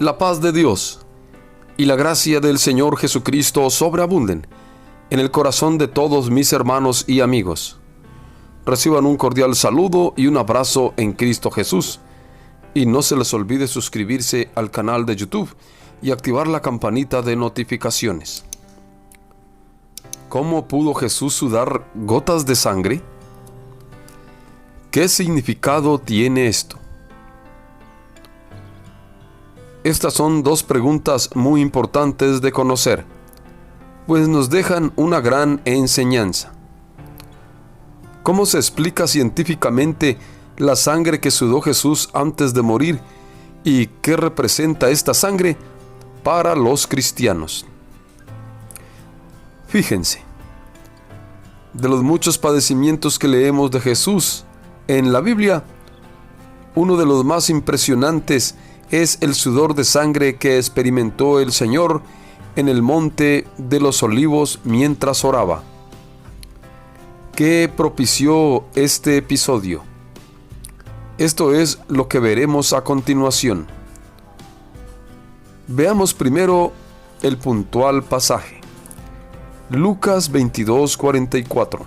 La paz de Dios y la gracia del Señor Jesucristo sobreabunden en el corazón de todos mis hermanos y amigos. Reciban un cordial saludo y un abrazo en Cristo Jesús. Y no se les olvide suscribirse al canal de YouTube y activar la campanita de notificaciones. ¿Cómo pudo Jesús sudar gotas de sangre? ¿Qué significado tiene esto? Estas son dos preguntas muy importantes de conocer, pues nos dejan una gran enseñanza. ¿Cómo se explica científicamente la sangre que sudó Jesús antes de morir y qué representa esta sangre para los cristianos? Fíjense, de los muchos padecimientos que leemos de Jesús en la Biblia, uno de los más impresionantes es el sudor de sangre que experimentó el Señor en el Monte de los Olivos mientras oraba. ¿Qué propició este episodio? Esto es lo que veremos a continuación. Veamos primero el puntual pasaje. Lucas 22:44.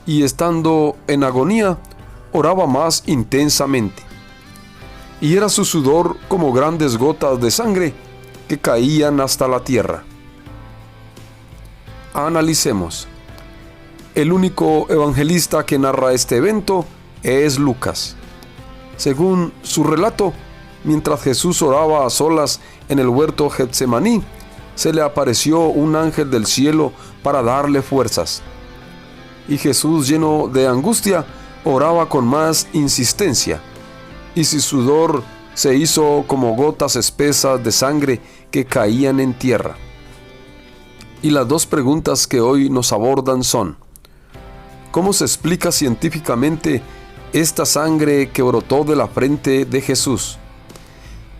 Y estando en agonía, oraba más intensamente. Y era su sudor como grandes gotas de sangre que caían hasta la tierra. Analicemos. El único evangelista que narra este evento es Lucas. Según su relato, mientras Jesús oraba a solas en el huerto Getsemaní, se le apareció un ángel del cielo para darle fuerzas. Y Jesús, lleno de angustia, oraba con más insistencia, y su sudor se hizo como gotas espesas de sangre que caían en tierra. Y las dos preguntas que hoy nos abordan son: ¿cómo se explica científicamente esta sangre que brotó de la frente de Jesús?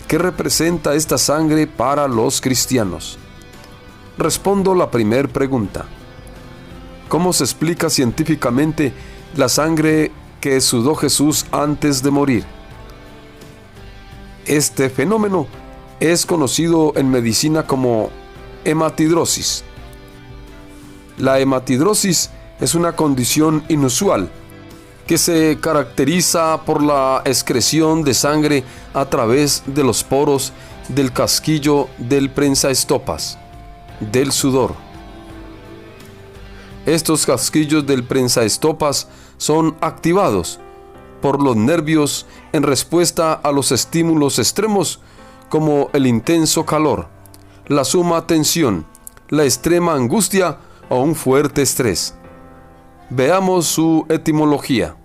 ¿Qué representa esta sangre para los cristianos? Respondo la primera pregunta. ¿Cómo se explica científicamente la sangre que sudó Jesús antes de morir? Este fenómeno es conocido en medicina como hematidrosis. La hematidrosis es una condición inusual que se caracteriza por la excreción de sangre a través de los poros del casquillo del prensaestopas, del sudor. Estos casquillos del prensaestopas son activados por los nervios en respuesta a los estímulos extremos como el intenso calor, la suma tensión, la extrema angustia o un fuerte estrés. Veamos su etimología.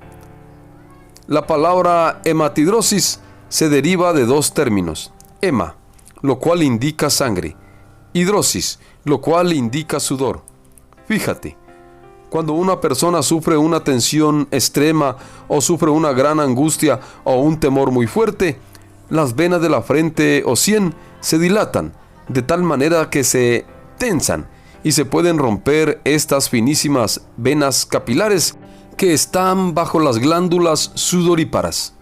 La palabra hematidrosis se deriva de dos términos: hema, lo cual indica sangre, hidrosis, lo cual indica sudor. Fíjate, cuando una persona sufre una tensión extrema o sufre una gran angustia o un temor muy fuerte, las venas de la frente o sien se dilatan de tal manera que se tensan y se pueden romper estas finísimas venas capilares que están bajo las glándulas sudoríparas.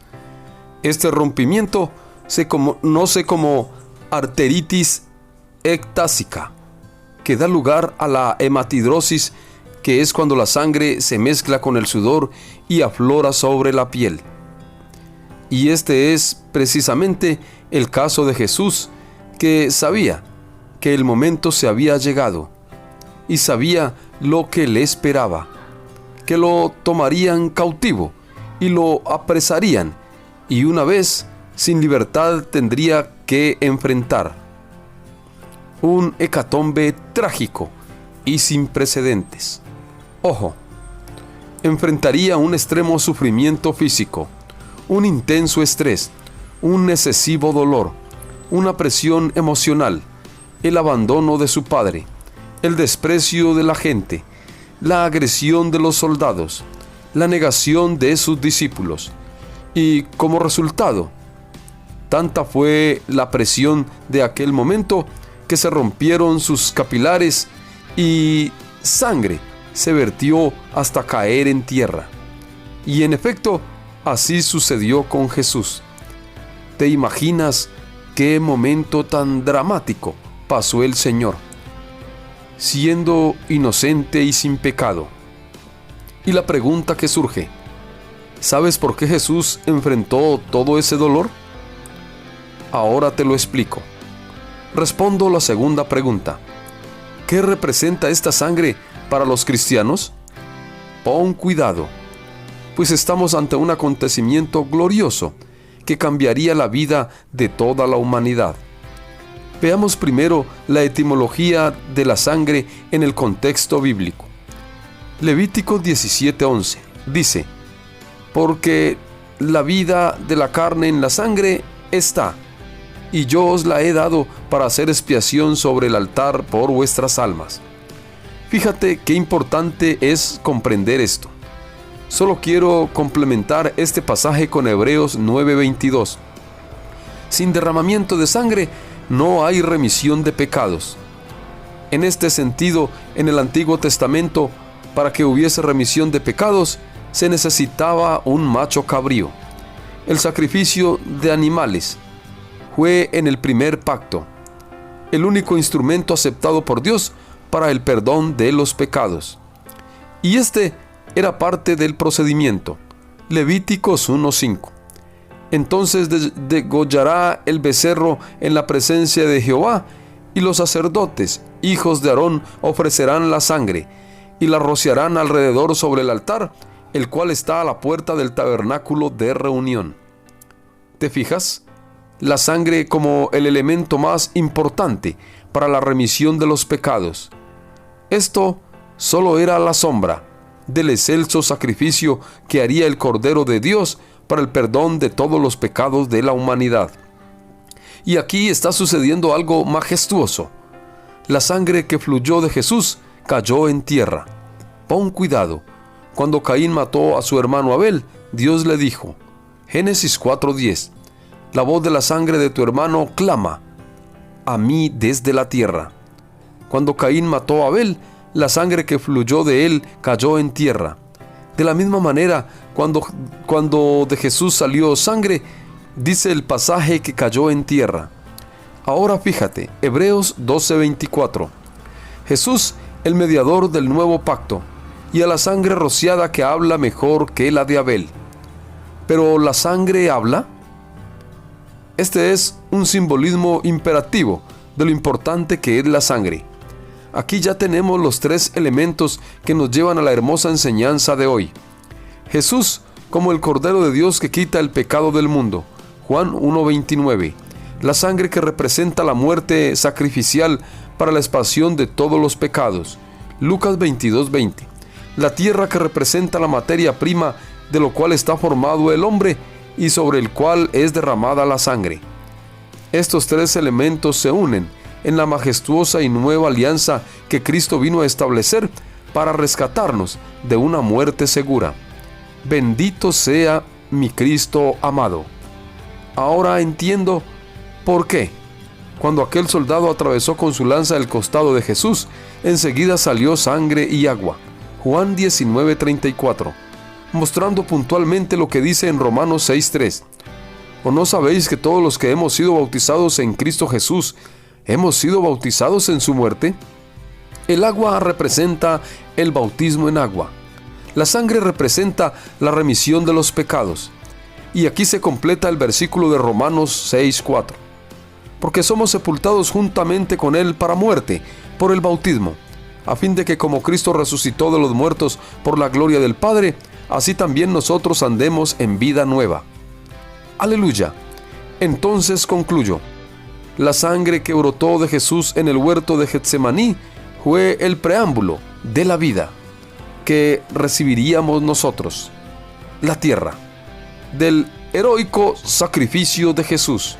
Este rompimiento se conoce como arteritis ectásica, que da lugar a la hematidrosis, que es cuando la sangre se mezcla con el sudor y aflora sobre la piel. Y este es precisamente el caso de Jesús, que sabía que el momento se había llegado y sabía lo que le esperaba, que lo tomarían cautivo y lo apresarían, y una vez sin libertad tendría que enfrentar un hecatombe trágico y sin precedentes. Ojo, enfrentaría un extremo sufrimiento físico, un intenso estrés, un excesivo dolor, una presión emocional, el abandono de su padre, el desprecio de la gente, la agresión de los soldados, la negación de sus discípulos, y como resultado, tanta fue la presión de aquel momento que se rompieron sus capilares y sangre se vertió hasta caer en tierra. Y en efecto, así sucedió con Jesús. ¿Te imaginas qué momento tan dramático pasó el Señor, siendo inocente y sin pecado. Y la pregunta que surge: ¿sabes por qué Jesús enfrentó todo ese dolor? Ahora te lo explico. Respondo la segunda pregunta: ¿qué representa esta sangre para los cristianos? Pon cuidado, pues estamos ante un acontecimiento glorioso que cambiaría la vida de toda la humanidad. Veamos primero la etimología de la sangre en el contexto bíblico. Levítico 17:11 dice: porque la vida de la carne en la sangre está, y yo os la he dado para hacer expiación sobre el altar por vuestras almas. Fíjate qué importante es comprender esto. Solo quiero complementar este pasaje con Hebreos 9:22. Sin derramamiento de sangre no hay remisión de pecados. En este sentido, en el Antiguo Testamento, para que hubiese remisión de pecados, se necesitaba un macho cabrío. El sacrificio de animales fue en el primer pacto el único instrumento aceptado por Dios para el perdón de los pecados. Y este era parte del procedimiento. Levíticos 1:5. Entonces degollará el becerro en la presencia de Jehová, y los sacerdotes, hijos de Aarón, ofrecerán la sangre, y la rociarán alrededor sobre el altar, el cual está a la puerta del tabernáculo de reunión. ¿Te fijas? La sangre como el elemento más importante para la remisión de los pecados. Esto solo era la sombra del excelso sacrificio que haría el Cordero de Dios para el perdón de todos los pecados de la humanidad. Y aquí está sucediendo algo majestuoso. La sangre que fluyó de Jesús cayó en tierra. Pon cuidado. Cuando Caín mató a su hermano Abel, Dios le dijo, Génesis 4:10, la voz de la sangre de tu hermano clama a mí desde la tierra. Cuando Caín mató a Abel, la sangre que fluyó de él cayó en tierra. De la misma manera, cuando de Jesús salió sangre, dice el pasaje que cayó en tierra. Ahora fíjate, Hebreos 12:24. Jesús, el mediador del nuevo pacto, y a la sangre rociada que habla mejor que la de Abel. ¿Pero la sangre habla? Este es un simbolismo imperativo de lo importante que es la sangre. Aquí ya tenemos los tres elementos que nos llevan a la hermosa enseñanza de hoy. Jesús como el Cordero de Dios que quita el pecado del mundo. Juan 1:29. La sangre que representa la muerte sacrificial para la expiación de todos los pecados. Lucas 22:20. La tierra que representa la materia prima de lo cual está formado el hombre y sobre el cual es derramada la sangre. Estos tres elementos se unen en la majestuosa y nueva alianza que Cristo vino a establecer para rescatarnos de una muerte segura. Bendito sea mi Cristo amado. Ahora entiendo por qué. Cuando aquel soldado atravesó con su lanza el costado de Jesús, enseguida salió sangre y agua. Juan 19:34, mostrando puntualmente lo que dice en Romanos 6:3. ¿O no sabéis que todos los que hemos sido bautizados en Cristo Jesús, hemos sido bautizados en su muerte? El agua representa el bautismo en agua. La sangre representa la remisión de los pecados. Y aquí se completa el versículo de Romanos 6:4. Porque somos sepultados juntamente con Él para muerte, por el bautismo, a fin de que como Cristo resucitó de los muertos por la gloria del Padre, así también nosotros andemos en vida nueva. Aleluya. Entonces concluyo. La sangre que brotó de Jesús en el huerto de Getsemaní fue el preámbulo de la vida que recibiríamos nosotros, la tierra, del heroico sacrificio de Jesús.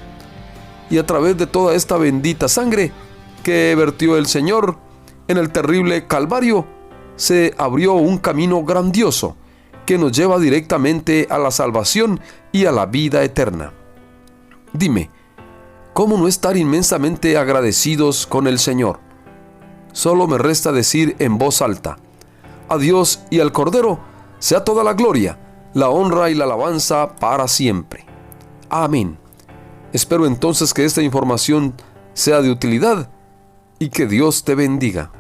Y a través de toda esta bendita sangre que vertió el Señor en el terrible Calvario, se abrió un camino grandioso que nos lleva directamente a la salvación y a la vida eterna. Dime, ¿cómo no estar inmensamente agradecidos con el Señor? Solo me resta decir en voz alta: a Dios y al Cordero sea toda la gloria, la honra y la alabanza para siempre. Amén. Espero entonces que esta información sea de utilidad y que Dios te bendiga.